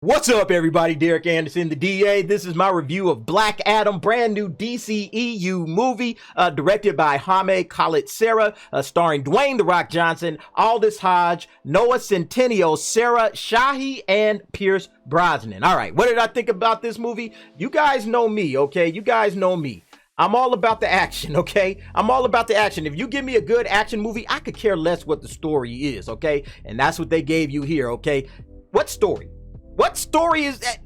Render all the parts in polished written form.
What's up, everybody? Derek Anderson, the DA. This is my review of Black Adam, brand new DCEU movie, directed by Jaume Collet-Serra, starring Dwayne "The Rock" Johnson, Aldis Hodge, Noah Centineo, Sarah, Shahi, and Pierce Brosnan. All right, what did I think about this movie? You guys know me, okay? You guys know me. I'm all about the action, okay? I'm all about the action. If you give me a good action movie, I could care less what the story is, okay? And that's what they gave you here, okay? What story? What story is that?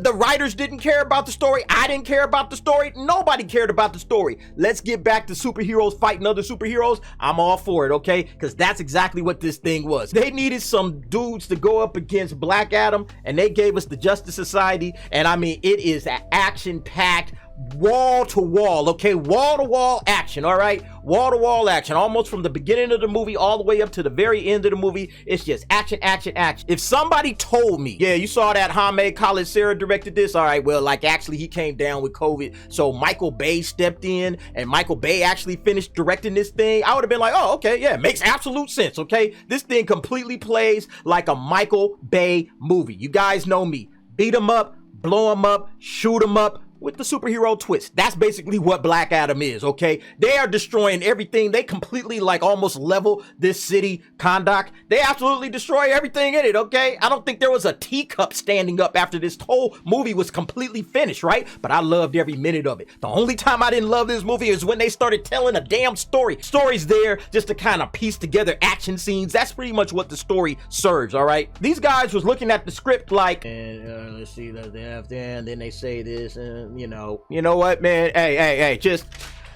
The writers didn't care about the story. I didn't care about the story. Nobody cared about the story. Let's get back to superheroes fighting other superheroes. I'm all for it, okay? Because that's exactly what this thing was. They needed some dudes to go up against Black Adam, and they gave us the Justice Society. And I mean, it is an action-packed, wall-to-wall, okay? Wall-to-wall action, all right? Wall-to-wall action, almost from the beginning of the movie all the way up to the very end of the movie. It's just action, action, action. If somebody told me, yeah, you saw that Jaume Collet-Serra directed this, all right, well, like, actually, he came down with COVID, so Michael Bay stepped in, and Michael Bay actually finished directing this thing, I would have been like, oh, okay, yeah, makes absolute sense, okay? This thing completely plays like a Michael Bay movie. You guys know me. Beat 'em up, blow 'em up, shoot 'em up, with the superhero twist. That's basically what Black Adam is, okay? They are destroying everything. They completely, like, almost level this city, Kahndaq. They absolutely destroy everything in it, okay? I don't think there was a teacup standing up after this whole movie was completely finished, right? But I loved every minute of it. The only time I didn't love this movie is when they started telling a damn story. Story's there just to kind of piece together action scenes. That's pretty much what the story serves, all right? These guys was looking at the script like, and let's see, and then they say this, and you know what, man? Hey, just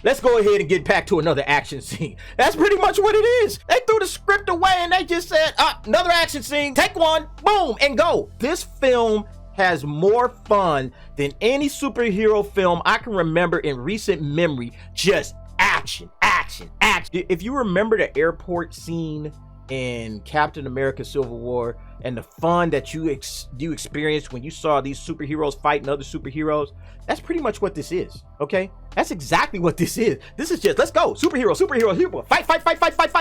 let's go ahead and get back to another action scene. That's pretty much what it is. They threw the script away and they just said, another action scene, take one, boom, and go. This film has more fun than any superhero film I can remember in recent memory. Just action, action, action. If you remember the airport scene in Captain America Civil War and the fun that you experienced when you saw these superheroes fighting other superheroes, that's pretty much what this is, okay? That's exactly what this is. This is just, let's go, superhero,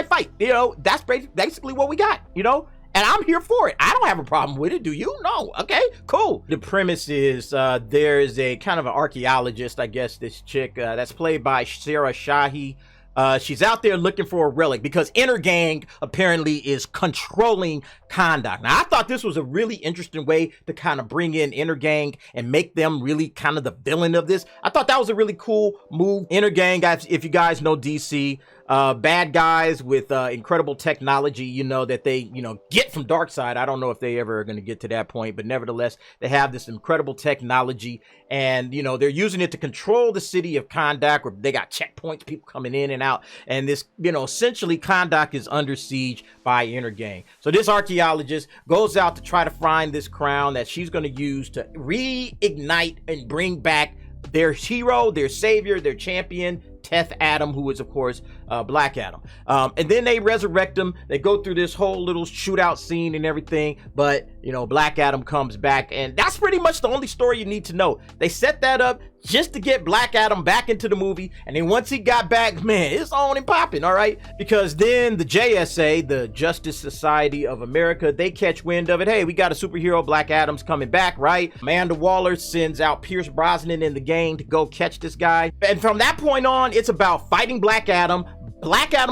fight. You know, that's basically what we got, you know? And I'm here for it. I don't have a problem with it. Do you? No. Okay, cool. The premise is there's a kind of an archaeologist, I guess, this chick that's played by Sarah Shahi. She's out there looking for a relic because Intergang apparently is controlling Kahndaq. Now, I thought this was a really interesting way to kind of bring in Intergang and make them really kind of the villain of this. I thought that was a really cool move. Intergang, guys, if you guys know DC, bad guys with incredible technology, you know, that they, get from Darkseid. I don't know if they ever are going to get to that point, but nevertheless, they have this incredible technology and, they're using it to control the city of Kahndaq, where they got checkpoints, people coming in and out. And this, essentially Kahndaq is under siege by Intergang. So this archaeologist goes out to try to find this crown that she's going to use to reignite and bring back their hero, their savior, their champion, Teth Adam, who is, of course, Black Adam. And then they resurrect him. They go through this whole little shootout scene and everything. But, Black Adam comes back. And that's pretty much the only story you need to know. They set that up just to get Black Adam back into the movie. And then once he got back, man, it's on and popping, all right? Because then the JSA, the Justice Society of America, they catch wind of it. Hey, we got a superhero, Black Adam's coming back, right? Amanda Waller sends out Pierce Brosnan and the gang to go catch this guy. And from that point on, it's about fighting Black Adam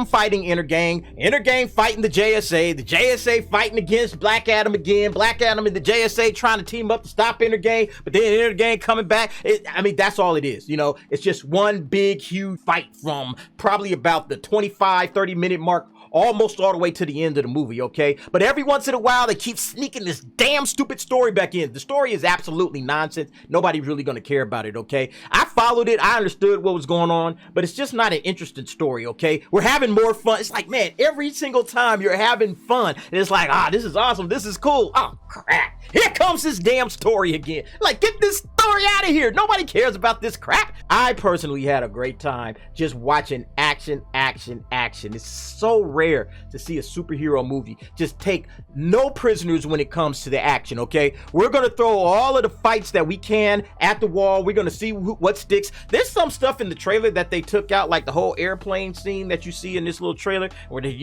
fighting Intergang fighting the JSA fighting against Black Adam again, Black Adam and the JSA trying to team up to stop Intergang, but then Intergang coming back. That's all it is, it's just one big, huge fight from probably about the 25-30 minute mark almost all the way to the end of the movie, okay? But every once in a while, they keep sneaking this damn stupid story back in. The story is absolutely nonsense. Nobody's really gonna care about it, okay? I followed it. I understood what was going on, but it's just not an interesting story, okay? We're having more fun. It's like, man, every single time you're having fun, and it's like, this is awesome. This is cool. Oh, crap. Here comes this damn story again. Like, get this story out of here. Nobody cares about this crap. I personally had a great time just watching action. It's so rare to see a superhero movie just take no prisoners when it comes to the action, okay? We're gonna throw all of the fights that we can at the wall. We're gonna see what sticks. There's some stuff in the trailer that they took out, like the whole airplane scene that you see in this little trailer where the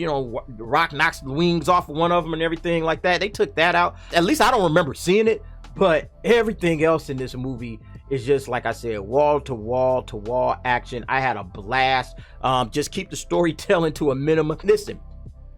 Rock knocks the wings off of one of them and everything like that. They took that out. At least I don't remember seeing it. But everything else in this movie is just, like I said, wall to wall action. I had a blast. Just keep the storytelling to a minimum. Listen,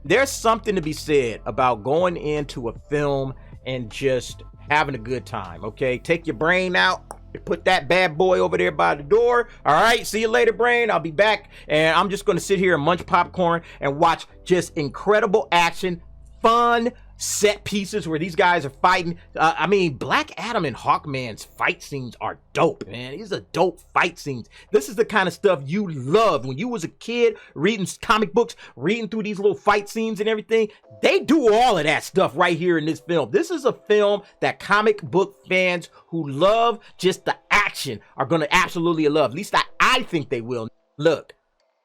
there's something to be said about going into a film and just having a good time, okay? Take your brain out, put that bad boy over there by the door. All right, see you later, brain. I'll be back, and I'm just gonna sit here and munch popcorn and watch just incredible action, fun set pieces where these guys are fighting. I mean, Black Adam and Hawkman's fight scenes are dope, man. These are dope fight scenes. This is the kind of stuff you loved when you was a kid, reading comic books, reading through these little fight scenes and everything. They do all of that stuff right here in this film. This is a film that comic book fans who love just the action are going to absolutely love. At least I think they will. Look,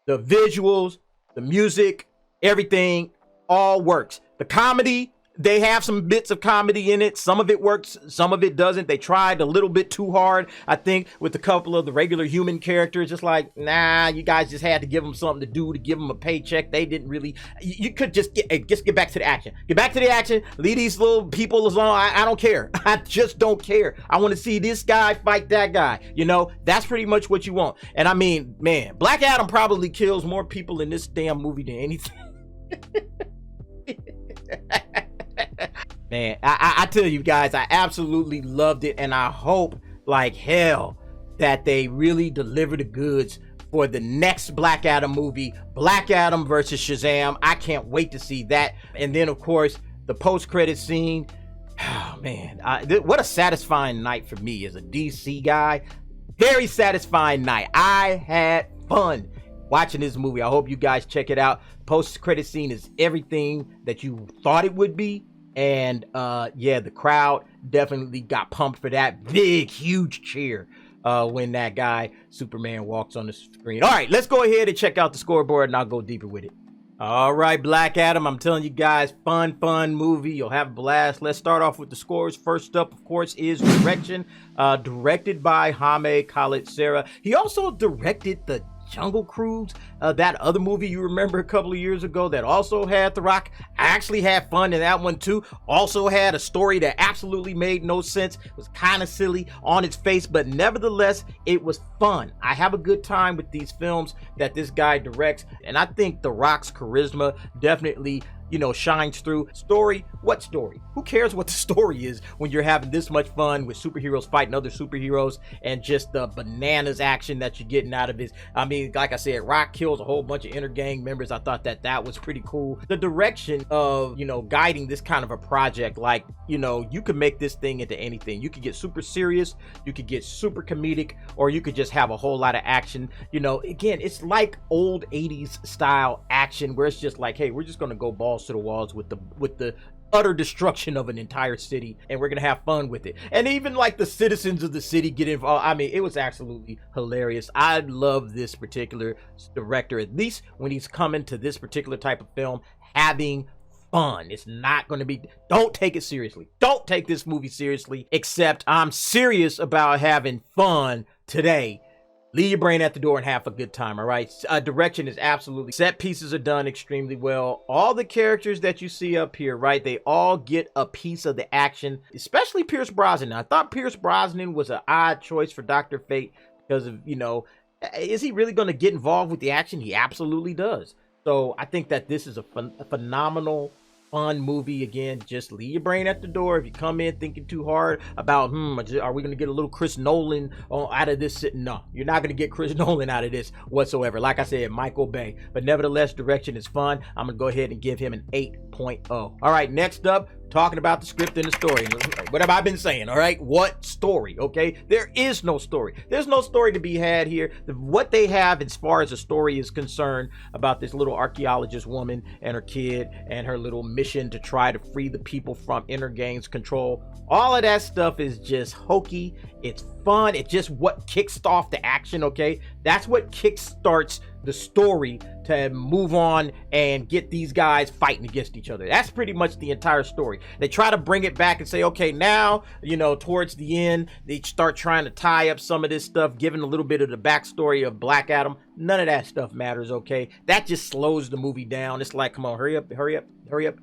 the visuals, the music, everything all works. The comedy, they have some bits of comedy in it. Some of it works, some of it doesn't. They tried a little bit too hard, I think, with a couple of the regular human characters. Just like, nah, you guys just had to give them something to do, to give them a paycheck. They didn't really. You could just get back to the action. Get back to the action. Leave these little people alone. I don't care. I just don't care. I want to see this guy fight that guy. You know, that's pretty much what you want. And I mean, man, Black Adam probably kills more people in this damn movie than anything. Man, I tell you guys, I absolutely loved it, and I hope like hell that they really deliver the goods for the next Black Adam movie, Black Adam versus Shazam. I can't wait to see that. And then, of course, the post-credit scene. Oh, man, what a satisfying night for me as a DC guy. Very satisfying night. I had fun watching this movie. I hope you guys check it out. Post-credit scene is everything that you thought it would be. And yeah, the crowd definitely got pumped for that big, huge cheer when that guy, Superman, walks on the screen. All right, let's go ahead and check out the scoreboard, and I'll go deeper with it. All right, Black Adam, I'm telling you guys, fun movie. You'll have a blast. Let's start off with the scores. First up, of course, is direction. Directed by Jaume Collet-Serra. He also directed the Jungle Cruise, that other movie you remember a couple of years ago that also had The Rock. I actually had fun in that one too. Also had a story that absolutely made no sense. It was kind of silly on its face, but nevertheless, it was fun. I have a good time with these films that this guy directs, and I think The Rock's charisma definitely, you know, shines through. Story? What story? Who cares what the story is when you're having this much fun with superheroes fighting other superheroes and just the bananas action that you're getting out of it? I mean, like I said, Rock kills a whole bunch of inner gang members. I thought that was pretty cool. The direction of, you know, guiding this kind of a project, like, you know, you could make this thing into anything. You could get super serious, you could get super comedic, or you could just have a whole lot of action. You know, again, it's like old 80s style action where it's just like, hey, we're just gonna go balls to the walls with the utter destruction of an entire city, and we're gonna have fun with it. And even like the citizens of the city get involved. I mean, it was absolutely hilarious. I love this particular director, at least when he's coming to this particular type of film, having fun. It's not going to be, don't take it seriously. Don't take this movie seriously, except I'm serious about having fun today. Leave your brain at the door and have a good time, all right? Direction is absolutely, set pieces are done extremely well. All the characters that you see up here, right, they all get a piece of the action, especially Pierce Brosnan. I thought Pierce Brosnan was an odd choice for Dr. Fate because of, you know, is he really going to get involved with the action? He absolutely does. So I think that this is a phenomenal, fun movie. Again, just leave your brain at the door. If you come in thinking too hard about, are we going to get a little Chris Nolan out of this? No, you're not going to get Chris Nolan out of this whatsoever. Like I said, Michael Bay. But nevertheless, direction is fun. I'm going to go ahead and give him an 8.0. All right, next up, talking about the script and the story. What have I been saying? All right, what story? Okay, there is no story. There's no story to be had here. What they have as far as the story is concerned about this little archaeologist woman and her kid and her little mission to try to free the people from inner gangs control, all of that stuff is just hokey. It's fun. It's just what kicks off the action. Okay, that's what kickstarts the story to move on and get these guys fighting against each other. That's pretty much the entire story. They try to bring it back and say, okay, now, you know, towards the end, they start trying to tie up some of this stuff, giving a little bit of the backstory of Black Adam. None of that stuff matters, okay? That just slows the movie down. It's like, come on, hurry up,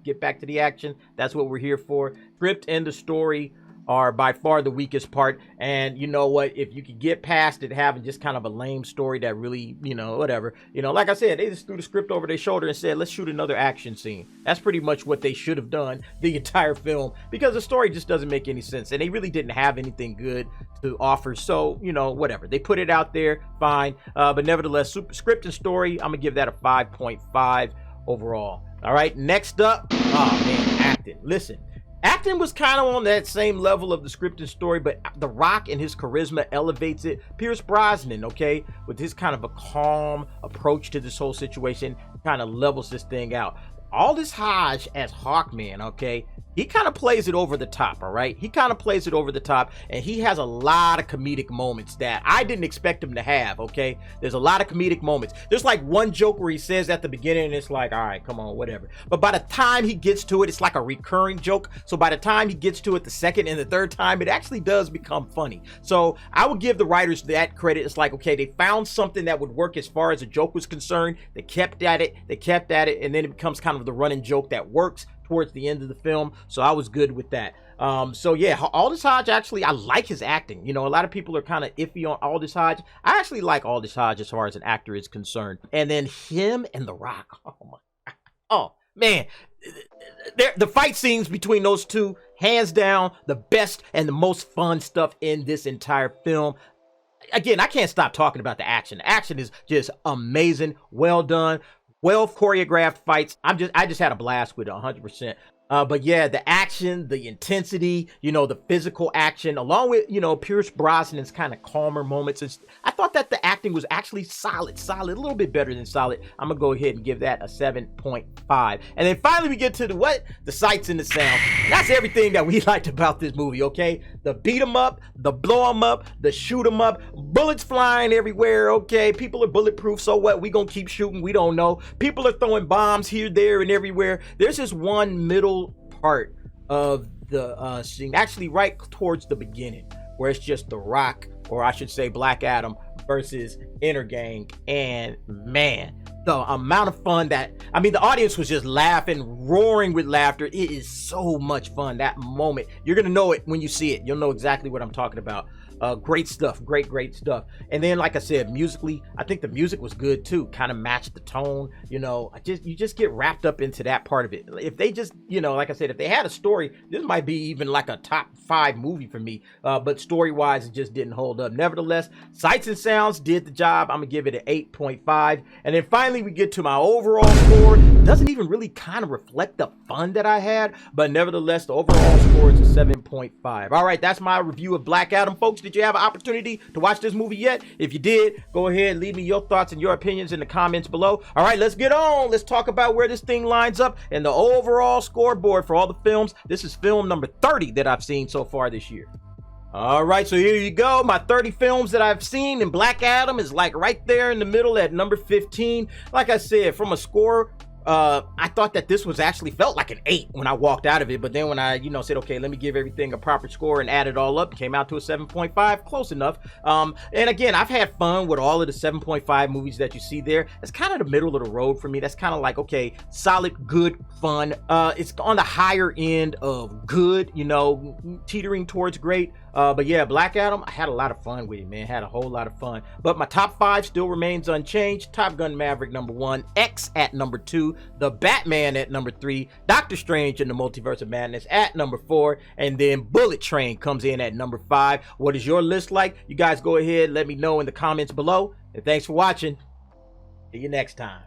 get back to the action. That's what we're here for. Script and the story are by far the weakest part. And you know what, if you could get past it having just kind of a lame story that really, you know, whatever, you know, like I said, they just threw the script over their shoulder and said, let's shoot another action scene. That's pretty much what they should have done the entire film, because the story just doesn't make any sense, and they really didn't have anything good to offer. So, you know, whatever, they put it out there, fine. But nevertheless, script and story, I'm gonna give that a 5.5 overall. All right, next up, oh man, acting. Listen, acting was kind of on that same level of the script and story, but The Rock and his charisma elevates it. Pierce Brosnan, okay, with his kind of a calm approach to this whole situation, kind of levels this thing out. Aldis Hodge as Hawkman, okay, he kind of plays it over the top, all right? He kind of plays it over the top, and he has a lot of comedic moments that I didn't expect him to have, okay? There's a lot of comedic moments. There's like one joke where he says at the beginning, and it's like, all right, come on, whatever. But by the time he gets to it, it's like a recurring joke. So by the time he gets to it the second and the third time, it actually does become funny. So I would give the writers that credit. It's like, okay, they found something that would work as far as a joke was concerned. They kept at it, and then it becomes kind of the running joke that works towards the end of the film. So I was good with that. So yeah, Aldis Hodge, actually, I like his acting. You know, a lot of people are kind of iffy on Aldis Hodge. I actually like Aldis Hodge as far as an actor is concerned. And then him and The Rock, oh my God. Oh man, the fight scenes between those two, hands down, the best and the most fun stuff in this entire film. Again, I can't stop talking about the action. The action is just amazing, well done, well choreographed fights. I just had a blast with it 100%. But yeah, the action, the intensity, you know, the physical action, along with, you know, Pierce Brosnan's kind of calmer moments. I thought that the acting was actually solid, a little bit better than solid. I'm gonna go ahead and give that a 7.5. And then finally we get to the sights and the sound. That's everything that we liked about this movie, okay? The beat 'em up, the blow 'em up, the shoot 'em up, bullets flying everywhere, okay? People are bulletproof, so what? We gonna keep shooting, we don't know. People are throwing bombs here, there, and everywhere. There's just one middle part of the scene, actually right towards the beginning, where it's just The Rock, or I should say Black Adam, versus Intergang, and man, the amount of fun that, I mean, the audience was just laughing, roaring with laughter. It is so much fun. That moment, you're gonna know it when you see it. You'll know exactly what I'm talking about. Great stuff, great stuff. And then, like I said, musically, I think the music was good too, kind of matched the tone. You know, you just get wrapped up into that part of it. If they just, you know, like I said, if they had a story, this might be even like a top 5 movie for me. But story wise, it just didn't hold up. Nevertheless, sights and sounds did the job. I'm gonna give it an 8.5. And then finally we get to my overall score. It doesn't even really kind of reflect the fun that I had, but nevertheless, the overall score is a 7.5. All right, that's my review of Black Adam, folks. Did you have an opportunity to watch this movie yet? If you did, go ahead, leave me your thoughts and your opinions in the comments below. All right, let's get on. Let's talk about where this thing lines up and the overall scoreboard for all the films. This is film number 30 that I've seen so far this year. All right, so here you go. My 30 films that I've seen, and Black Adam is like right there in the middle at number 15. Like I said, from a score, I thought that this was actually felt like an 8 when I walked out of it, but then when I, you know, said, okay, let me give everything a proper score and add it all up, came out to a 7.5, close enough. And again, I've had fun with all of the 7.5 movies that you see there. It's kind of the middle of the road for me. That's kind of like, okay, solid, good, fun. It's on the higher end of good, you know, teetering towards great. But yeah, Black Adam, I had a lot of fun with it, man. Had a whole lot of fun. But my top 5 still remains unchanged. Top Gun Maverick number 1, X at number 2, The Batman at number 3, Doctor Strange in the Multiverse of Madness at number 4, and then Bullet Train comes in at number 5. What is your list like? You guys go ahead, let me know in the comments below. And thanks for watching. See you next time.